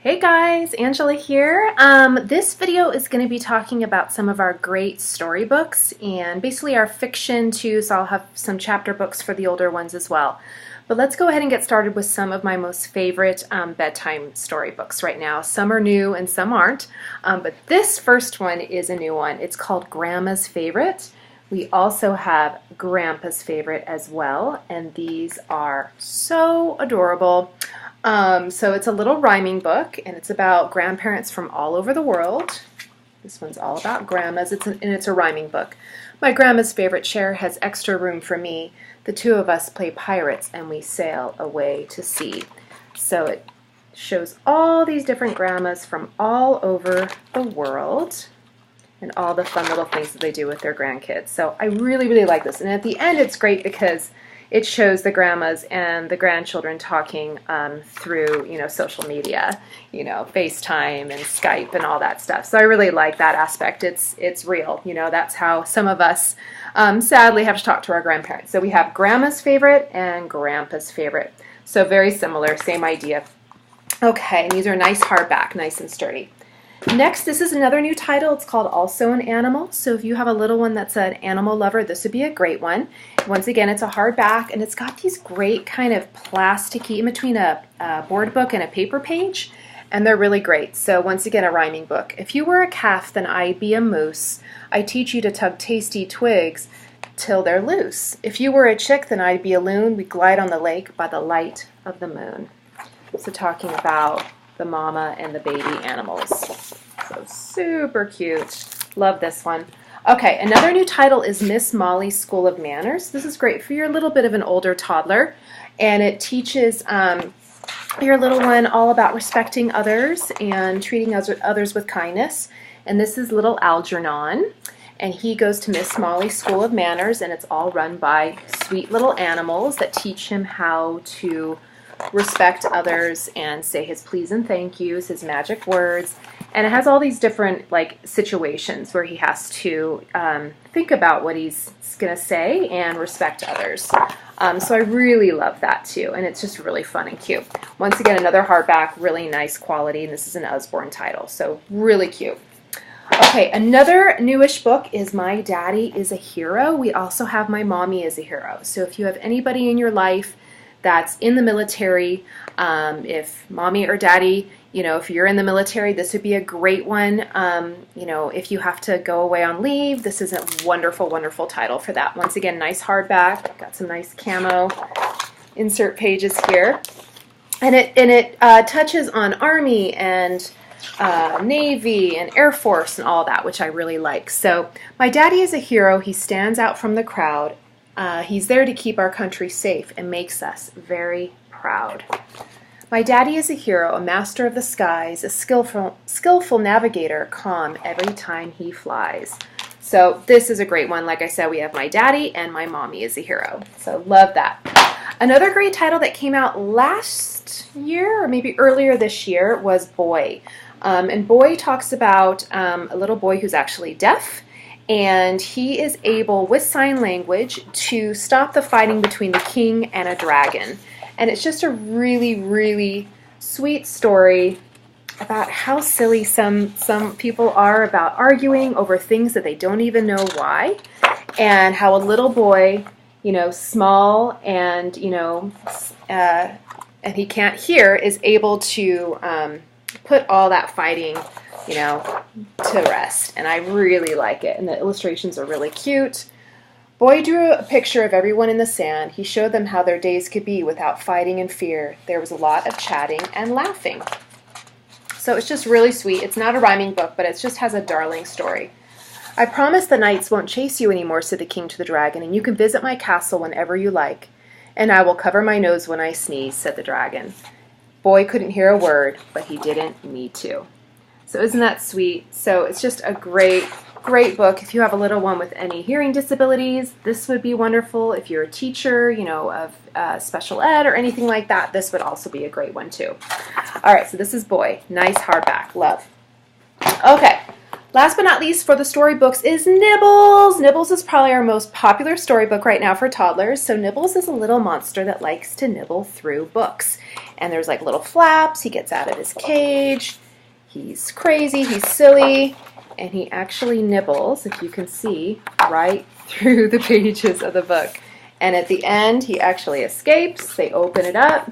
Hey guys, Angela here. This video is going to be talking about some of our great storybooks and basically our fiction too, so I'll have some chapter books for the older ones as well. But let's go ahead and get started with some of my most favorite bedtime storybooks right now. Some are new and some aren't, but this first one is a new one. It's called Grandma's Favorite. We also have Grandpa's Favorite as well, and these are so adorable. So it's a little rhyming book, and it's about grandparents from all over the world. This one's all about grandmas, and it's a rhyming book. My grandma's favorite chair has extra room for me. The two of us play pirates, and we sail away to sea. So it shows all these different grandmas from all over the world and all the fun little things that they do with their grandkids. So I really, really like this. And at the end, it's great because it shows the grandmas and the grandchildren talking through, social media, FaceTime and Skype and all that stuff. So I really like that aspect. It's real. That's how some of us sadly have to talk to our grandparents. So we have Grandma's Favorite and Grandpa's Favorite. So very similar, same idea. Okay, and these are nice hardback, nice and sturdy. Next, this is another new title. It's called Also an Animal. So if you have a little one that's an animal lover, this would be a great one. Once again, it's a hardback, and it's got these great kind of plasticky, in between a board book and a paper page, and they're really great. So once again, a rhyming book. If you were a calf, then I'd be a moose. I teach you to tug tasty twigs till they're loose. If you were a chick, then I'd be a loon. We glide on the lake by the light of the moon. So talking about the mama and the baby animals. So super cute. Love this one. Okay, another new title is Miss Molly's School of Manners. This is great for your little bit of an older toddler, and it teaches your little one all about respecting others and treating others with kindness. And this is little Algernon, and he goes to Miss Molly's School of Manners, and it's all run by sweet little animals that teach him how to respect others and say his please and thank yous, his magic words. And it has all these different situations where he has to think about what he's going to say and respect others. So I really love that too, and it's just really fun and cute. Once again, another hardback, really nice quality, and this is an Usborne title, so really cute. Okay, another newish book is My Daddy is a Hero. We also have My Mommy is a Hero. So if you have anybody in your life that's in the military, if mommy or daddy, if you're in the military, this would be a great one. If you have to go away on leave, this is a wonderful, wonderful title for that. Once again, nice hardback, got some nice camo insert pages here. And it touches on Army and Navy and Air Force and all that, which I really like. So My Daddy is a Hero. He stands out from the crowd. He's there to keep our country safe and makes us very proud. My daddy is a hero, a master of the skies, a skillful navigator, calm every time he flies. So this is a great one. Like I said, we have My Daddy and My Mommy is a Hero. So love that. Another great title that came out last year or maybe earlier this year was Boy. And Boy talks about a little boy who's actually deaf. And he is able, with sign language, to stop the fighting between the king and a dragon. And it's just a really, really sweet story about how silly some people are about arguing over things that they don't even know why. And how a little boy, small and, and he can't hear, is able to put all that fighting to rest. And I really like it. And the illustrations are really cute. Boy drew a picture of everyone in the sand. He showed them how their days could be without fighting and fear. There was a lot of chatting and laughing. So it's just really sweet. It's not a rhyming book, but it just has a darling story. I promise the knights won't chase you anymore, said the king to the dragon, and you can visit my castle whenever you like. And I will cover my nose when I sneeze, said the dragon. Boy couldn't hear a word, but he didn't need to. So isn't that sweet? So it's just a great, great book. If you have a little one with any hearing disabilities, this would be wonderful. If you're a teacher, of special ed or anything like that, this would also be a great one too. All right, so this is Boy. Nice hardback. Love. Okay, Last but not least for the storybooks is Nibbles. Nibbles is probably our most popular storybook right now for toddlers. So Nibbles is a little monster that likes to nibble through books. And there's like little flaps. He gets out of his cage. He's crazy, he's silly, and he actually nibbles, if you can see, right through the pages of the book. And at the end, he actually escapes. They open it up,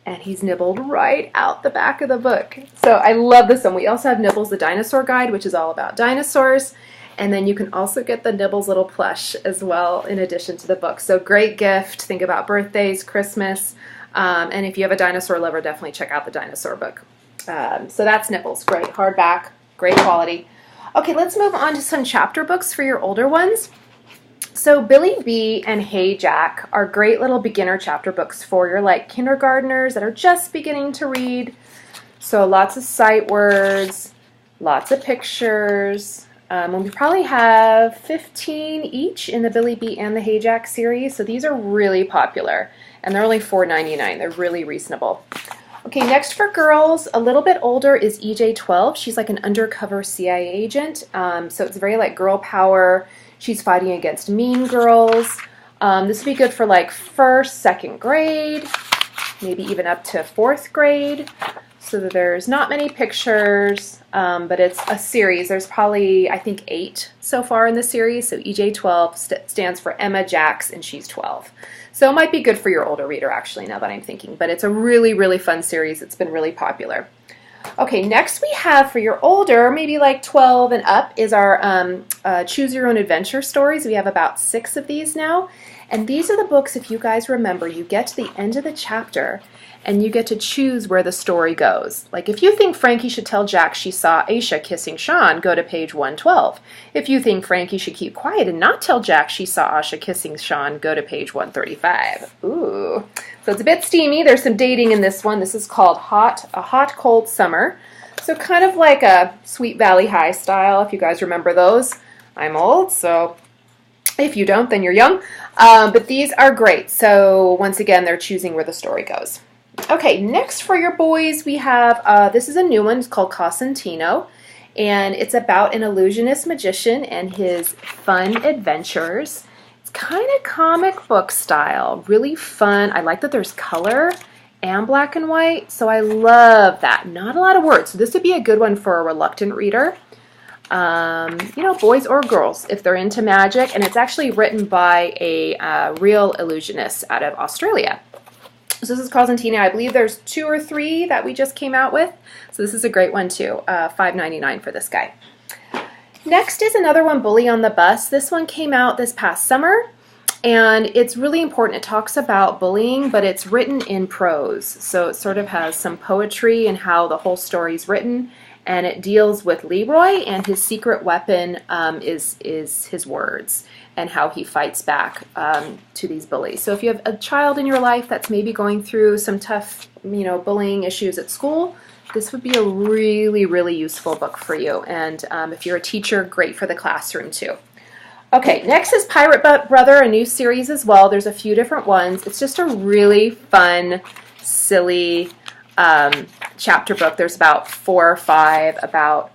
and he's nibbled right out the back of the book. So I love this one. We also have Nibbles the Dinosaur Guide, which is all about dinosaurs. And then you can also get the Nibbles little plush as well in addition to the book. So great gift. Think about birthdays, Christmas. And if you have a dinosaur lover, definitely check out the dinosaur book. So that's Nibbles. Great hardback, great quality. Okay, let's move on to some chapter books for your older ones. So Billy B and Hey Jack are great little beginner chapter books for your like kindergartners that are just beginning to read. So lots of sight words, lots of pictures. And we probably have 15 each in the Billy B and the Hey Jack series. So these are really popular, and they're only $4.99. They're really reasonable. Okay, next for girls, a little bit older is EJ-12. She's like an undercover CIA agent, so it's very like girl power. She's fighting against mean girls. This would be good for like 1st, 2nd grade, maybe even up to 4th grade. So that there's not many pictures, but it's a series. There's probably, I think, 8 so far in the series. So EJ-12 stands for Emma Jax, and she's 12. So it might be good for your older reader, actually, now that I'm thinking. But it's a really, really fun series. It's been really popular. Okay, next we have for your older, maybe like 12 and up, is our Choose Your Own Adventure stories. We have about 6 of these now. And these are the books, if you guys remember, you get to the end of the chapter and you get to choose where the story goes. Like if you think Frankie should tell Jack she saw Aisha kissing Sean, go to page 112. If you think Frankie should keep quiet and not tell Jack she saw Aisha kissing Sean, go to page 135. Ooh. So it's a bit steamy. There's some dating in this one. This is called A Hot Cold Summer. So kind of like a Sweet Valley High style, if you guys remember those. I'm old, so if you don't, then you're young. But these are great. So once again, they're choosing where the story goes. Okay, next for your boys, we have, this is a new one. It's called Cosentino. And it's about an illusionist magician and his fun adventures. It's kind of comic book style. Really fun. I like that there's color and black and white. So I love that. Not a lot of words. So this would be a good one for a reluctant reader. You know, boys or girls, if they're into magic. And it's actually written by a real illusionist out of Australia. So this is Cosentino. I believe there's 2 or 3 that we just came out with. So this is a great one too. $5.99 for this guy. Next is another one, Bully on the Bus. This one came out this past summer. And it's really important. It talks about bullying, but it's written in prose. So it sort of has some poetry and how the whole story is written. And it deals with Leroy, and his secret weapon is his words and how he fights back to these bullies. So if you have a child in your life that's maybe going through some tough, bullying issues at school, this would be a really, really useful book for you. And if you're a teacher, great for the classroom too. Okay, next is Pirate Brother, a new series as well. There's a few different ones. It's just a really fun, silly chapter book. There's about 4 or 5 about,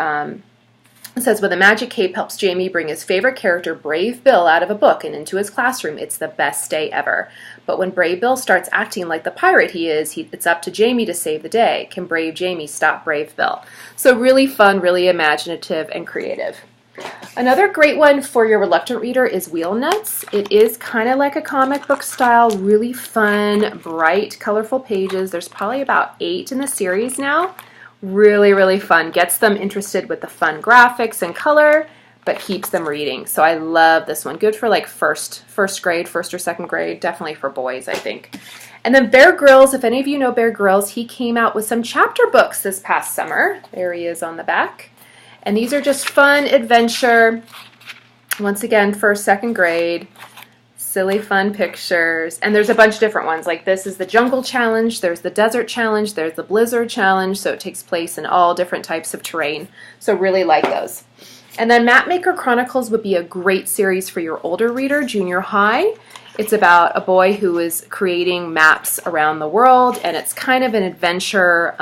it says, when the magic cape helps Jamie bring his favorite character, Brave Bill, out of a book and into his classroom, it's the best day ever. But when Brave Bill starts acting like the pirate he is, it's up to Jamie to save the day. Can brave Jamie stop Brave Bill? So really fun, really imaginative and creative. Another great one for your reluctant reader is Wheel Nuts. It is kind of like a comic book style, really fun, bright, colorful pages. There's probably about 8 in the series now. Really, really fun. Gets them interested with the fun graphics and color, but keeps them reading. So I love this one. Good for like first grade, 1st or 2nd grade. Definitely for boys, I think. And then Bear Grylls, if any of you know Bear Grylls, he came out with some chapter books this past summer. There he is on the back. And these are just fun adventure. Once again, 1st, 2nd grade. Silly, fun pictures. And there's a bunch of different ones. Like this is the Jungle Challenge. There's the Desert Challenge. There's the Blizzard Challenge. So it takes place in all different types of terrain. So really like those. And then Mapmaker Chronicles would be a great series for your older reader, junior high. It's about a boy who is creating maps around the world. And it's kind of an adventure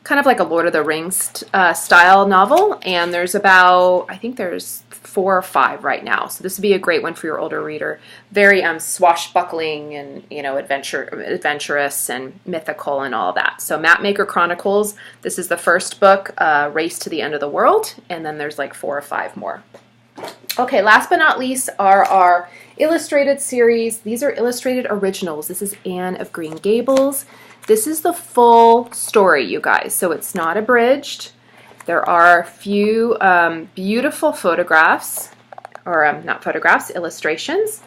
kind of like a Lord of the Rings style novel, and there's about, I think there's 4 or 5 right now. So this would be a great one for your older reader. Very swashbuckling and, you know, adventurous and mythical and all that. So Mapmaker Chronicles, this is the first book, Race to the End of the World, and then there's like 4 or 5 more. Okay, last but not least are our illustrated series. These are illustrated originals. This is Anne of Green Gables. This is the full story, you guys, so it's not abridged. There are a few beautiful photographs, or not photographs, illustrations.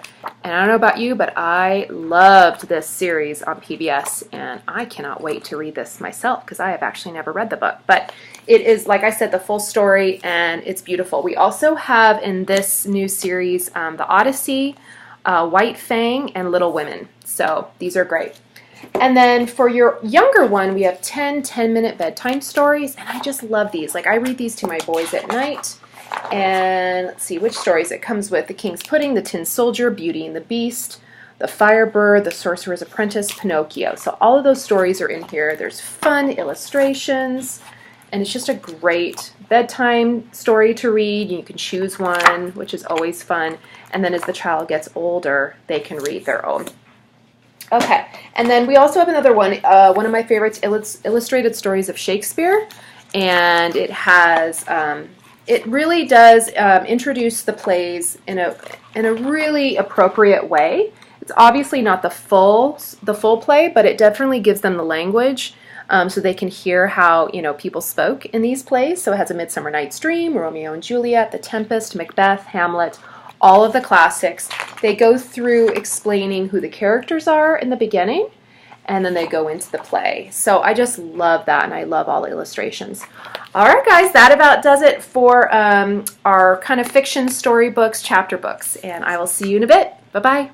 And I don't know about you, but I loved this series on PBS, and I cannot wait to read this myself because I have actually never read the book. But it is, like I said, the full story, and it's beautiful. We also have in this new series The Odyssey, White Fang, and Little Women. So these are great. And then for your younger one, we have 10 10-minute bedtime stories, and I just love these. Like, I read these to my boys at night. And let's see which stories it comes with. The King's Pudding, The Tin Soldier, Beauty and the Beast, The Firebird, The Sorcerer's Apprentice, Pinocchio. So all of those stories are in here. There's fun illustrations, and it's just a great bedtime story to read. You can choose one, which is always fun. And then as the child gets older, they can read their own. Okay, and then we also have another one, one of my favorites, Illustrated Stories of Shakespeare, and it has, it really does introduce the plays in a really appropriate way. It's obviously not the full play, but it definitely gives them the language so they can hear how, you know, people spoke in these plays. So it has A Midsummer Night's Dream, Romeo and Juliet, The Tempest, Macbeth, Hamlet, all of the classics. They go through explaining who the characters are in the beginning, and then they go into the play. So I just love that, and I love all the illustrations. All right, guys, that about does it for our kind of fiction storybooks, chapter books, and I will see you in a bit. Bye-bye.